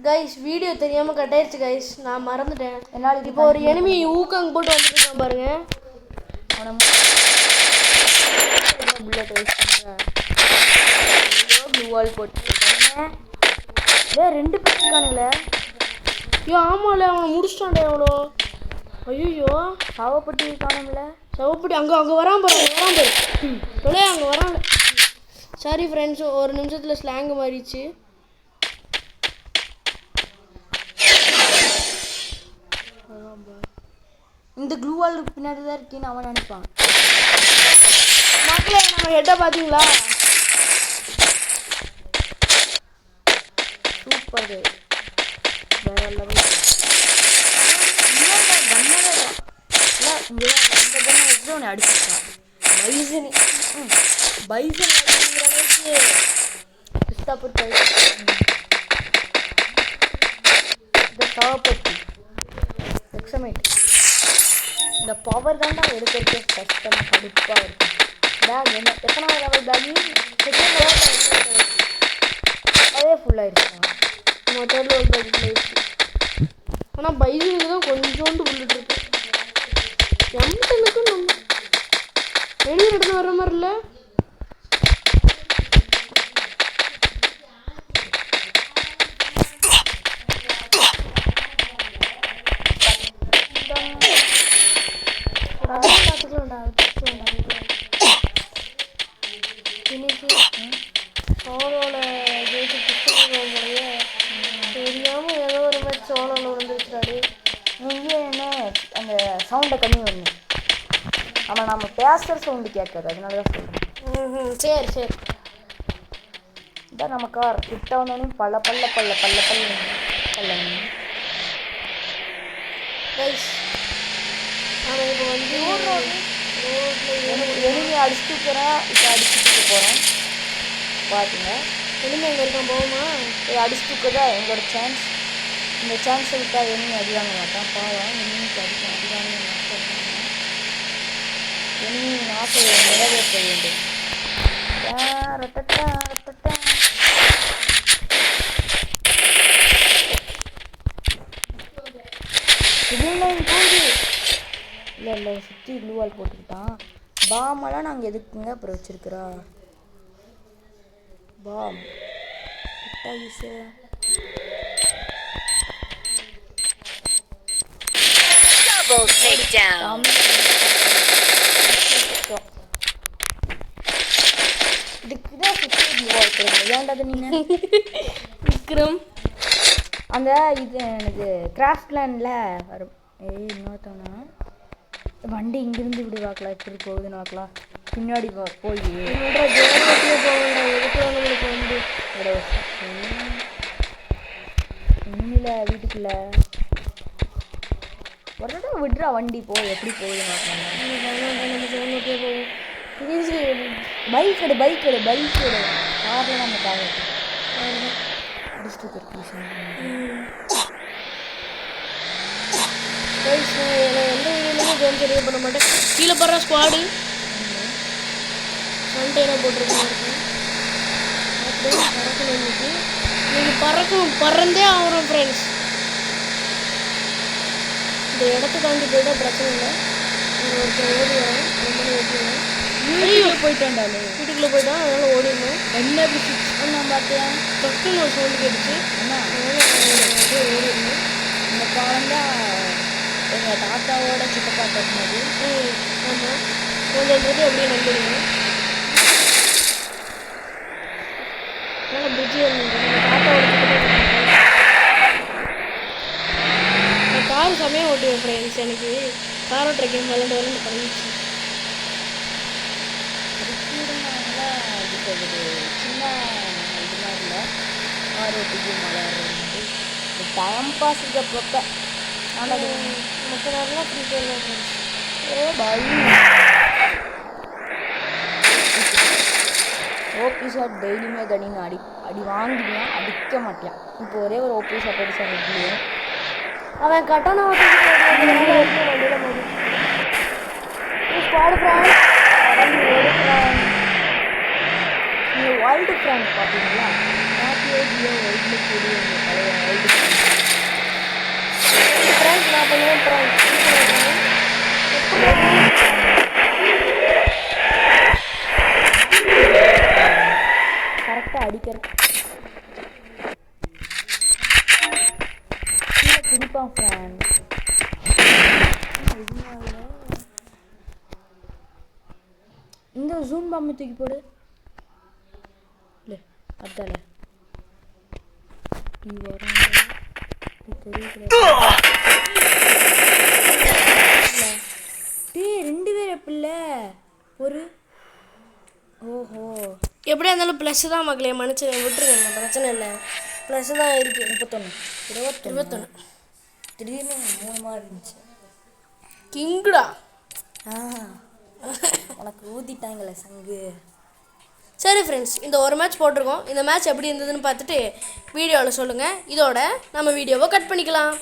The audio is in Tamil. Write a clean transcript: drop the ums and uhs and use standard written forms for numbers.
கைஸ் வீடியோ தெரியாம கட் ஆயிடுச்சு கைஸ், நான் மறந்துட்டேன். என்னால இப்போ ஒரு எனிமி ஊக்காங் போட்டு வந்துருக்கான் பாருங்க. அவன புல்லட் வேஸ்ட் பண்றேன். ப்ளூ வால் போட்டுருக்கானே. டேய் ரெண்டு பேர் இருக்கானுங்களே. ஐயோ ஆமால அவனை முடிச்சிட்டான்டே அவனோ. ஐயோ சவப்பட்டி காணும்ல. சவப்பட்டி அங்க வரான் பாரு. தொலை அங்க வரான். சாரி ஃப்ரெண்ட்ஸ், ஒரு நிமிஷத்துல ஸ்லாங் மாறிடுச்சு. இந்த க்ளூ வால் பின்னாடி தான் இருக்கேன்னு அவன் நினைப்பான். மக்களே நம்ம ஹெட்டை பார்த்தீங்களா? சூப்பர் வேற லெவல். இங்கே இந்த கண்ணை வச்சு அவனை அடிச்சிருக்கான். பைசன் அடிக்கிற அளவுக்கு இஷ்டப்பட்டு இந்த சவப்பட்டி எக்ஸமேட். இந்த பவர் தாண்டா எடுக்கிறது கஷ்டமாக கடுப்பாக இருக்கும். பேக் என்ன எத்தனாவது லெவல் பேகு? செகண்ட் லெவல் அதே ஃபுல்லாகிடுச்சு. மொத்தம் ஒரு பேக் ஃபுல்லாகிடுச்சு. ஆனால் பைசனுக்கு தான் கொஞ்சோண்டு புல்லிட்டு இருக்கு. எம்டனுக்கும் நம்ம வெளியே நடந்து வர்ற மாதிரி இல்லை. சோலோல ஜெயிச்சு புத்தகங்களுடைய தெரியாமல் ஏதோ ஒரு மாதிரி சோலோவில் வந்துருக்காரு. இங்கே என்ன அந்த சவுண்டை கம்மி வரணும். ஆமாம் நம்ம பேசுகிற சவுண்டு கேட்காது, அதனால தான் சொல்கிறேன். சரி இதான் நம்ம கார் கிட்ட வந்தோடனே பல்ல கைஸ். ஆனால் இப்போ வந்து எனிமி அடிச்சுட்டு போகிறேன். இப்போ அடிச்சுட்டு போகிறேன் பார்த்துங்க. எனிமி எங்கே இருக்கான் போகுமா? அடிச்சுட்டு தான் எங்களோட சான்ஸ். இந்த சான்ஸை விட்டால் எனிமி அடிவாங்க மாட்டான். பாவம் எனிமிக்கு அடிவாங்க எனிமி நாட்டை நிறைவேற்ற வேண்டும். இல்லை சுற்றி ப்ளூவால் போட்டுக்கிட்டான். பாமெல்லாம் நாங்கள் எதுக்குங்க அப்புறம் வச்சிருக்கிறா? பாம் இதுக்குதான் சுற்றி ப்ளூவால் போடுறது. ஏன்டாது நீங்க விக்ரம் அந்த இது எனக்கு கிராஃப்ட்லேண்டில் வரும். இன்னொருத்தவனா வண்டி இங்கிருந்து இப்படி பார்க்கலாம், எப்படி போகுதுன்னு பார்க்கலாம். பின்னாடி போய் வந்து இனிமேல வீட்டுக்குள்ள ஒரு தடவை விடுறா வண்டி போய் எப்படி போகுதுன்னு பார்க்கலாம். பைக் எடு காரில் நம்ம கார் டிஸ்ட்ரிக்ட் எந்த வீடியோலையுமே கேம் தெரிய பண்ண மாட்டேன். கீழே படுற ஸ்குவாடு சண்டையெல்லாம் போட்டிருக்காங்க. பறக்கணும் இன்னைக்கு. பறந்தே ஆகிறோம் ஃப்ரெண்ட்ஸ். இந்த இடத்த தாண்டி போய்தான் பிரச்சனை இல்லை. அங்கே ஒருத்தர் ஓடி வரோம். வீட்டுக்குள்ளே போயிட்டாண்டாலே வீட்டுக்குள்ளே போயிட்டான். அதனால ஓடிடணும். என்ன இப்படி ஃபிக்ஸ் பண்ண பார்த்தேன். டக்குன்னு ஒரு சவுண்டு கேட்டுச்சு. அதனால ஓடிடணும். இந்த காலம் தான் எங்கள் தாத்தாவோட சித்தப்பா தட்டினது. ஆமாம் கொஞ்சம் அப்படியே நம்பிடுங்க. அதனால் பிரிட்ஜி வந்து தாத்தாவோட சித்தப்பா நான் கார் சமயம் ஓட்டுவேன் ஃப்ரெண்ட்ஸ். எனக்கு கார் ஓட்டுற கேம் விளாண்டு பழகிடுச்சு. அதுக்கு சின்ன இது மாதிரி இல்லை. கார் ஓட்டி கேம் விளையாடுறது டைம் பாஸ் இருக்கப்போ. ஆனால் மற்ற நேரம்லாம் ஃப்ரீ ஃபயர் தான் ஃப்ரெண்ட்ஸ். ஓபி ஷாட் டெய்லியுமே கடின்னு அடி வாங்கிடுவேன், அடிக்க மாட்டேன். இப்போ ஒரே ஒரு ஓபி ஷாட் அடிச்சா இல்லையே. அவன் கட்டணை வண்டியில் போது ஸ்குவாடு ஃப்ரெண்ட் நீங்கள் வைல்டு ஃப்ரெண்ட் பார்த்தீங்களா? வைல்டில் கூடிய பழைய வைல்டு அப்புறம் கரெக்டாக அடிக்கிற பிடிப்பான் ஃப்ரெண்ட். இந்த ஜூம் பாம்பு தூக்கி போடு. இல்லை அதால ரெண்டு பேர் எப்படில்ல ஒரு ஓஹோ எப்படியா இருந்தாலும் ப்ளஸ் தான் மக்களே, மன்னிச்சு விட்டுருங்க, பிரச்சனை இல்லை. ப்ளஸ் தான் இருக்குது. 21 திடீர்னு 3 மாதிரி இருந்துச்சு. கிங்குடா உனக்கு ஊதிட்டாங்களே சங்கு. சரி ஃப்ரெண்ட்ஸ், இந்த ஒரு மேட்ச் போட்டிருக்கோம். இந்த மேட்ச் எப்படி இருந்ததுன்னு பார்த்துட்டு வீடியோவில் சொல்லுங்கள். இதோட நம்ம வீடியோவை கட் பண்ணிக்கலாம்.